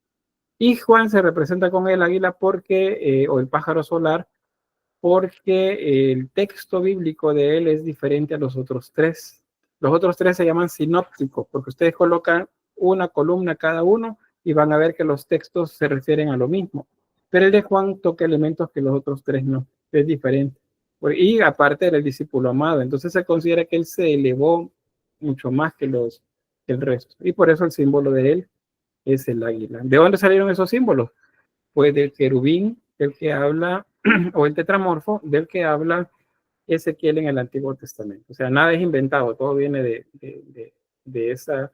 Y Juan se representa con el águila porque, o el pájaro solar, porque el texto bíblico de él es diferente a los otros tres. Los otros tres se llaman sinópticos, porque ustedes colocan una columna cada uno y van a ver que los textos se refieren a lo mismo. Pero el de Juan toca elementos que los otros tres no, es diferente. Y aparte era el discípulo amado, entonces se considera que él se elevó mucho más que el resto. Y por eso el símbolo de él es el águila. ¿De dónde salieron esos símbolos? Pues del querubín, del que habla, o el tetramorfo, del que habla Ezequiel en el Antiguo Testamento. O sea, nada es inventado, todo viene de esa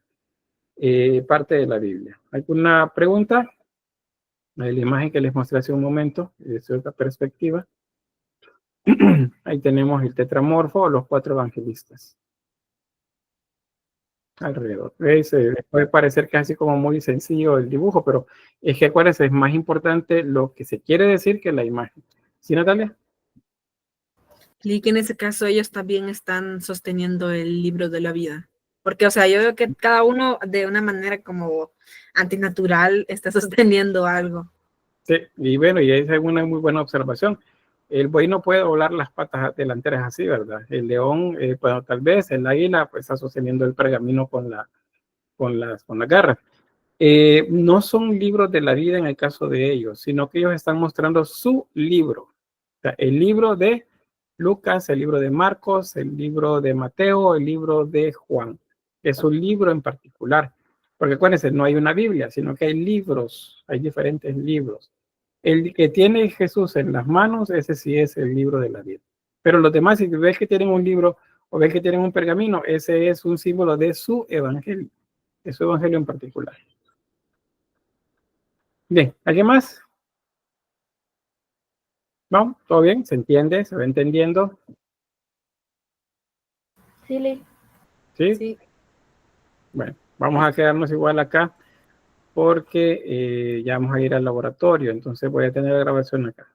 parte de la Biblia. ¿Alguna pregunta? La imagen que les mostré hace un momento, desde otra perspectiva. Ahí tenemos el tetramorfo o los 4 evangelistas. Alrededor. Puede parecer casi como muy sencillo el dibujo, pero es que acuérdense, es más importante lo que se quiere decir que la imagen. ¿Sí, Natalia? Y que en ese caso ellos también están sosteniendo el libro de la vida. Porque, o sea, yo veo que cada uno de una manera como antinatural está sosteniendo algo. Sí, y bueno, y esa es una muy buena observación. El buey no puede doblar las patas delanteras así, ¿verdad? El león, bueno, tal vez el águila pues está sosteniendo el pergamino con las garras. No son libros de la vida en el caso de ellos, sino que ellos están mostrando su libro. O sea, el libro de Lucas, el libro de Marcos, el libro de Mateo, el libro de Juan. Es un libro en particular. Porque acuérdense, no hay una Biblia, sino que hay libros, hay diferentes libros. El que tiene Jesús en las manos, ese sí es el libro de la vida. Pero los demás, si ves que tienen un libro o ves que tienen un pergamino, ese es un símbolo de su evangelio en particular. Bien, ¿alguien más? ¿No? ¿Todo bien? ¿Se entiende? ¿Se va entendiendo? Sí, Lick. ¿Sí? Sí. Bueno, vamos a quedarnos igual acá porque ya vamos a ir al laboratorio, entonces voy a tener la grabación acá.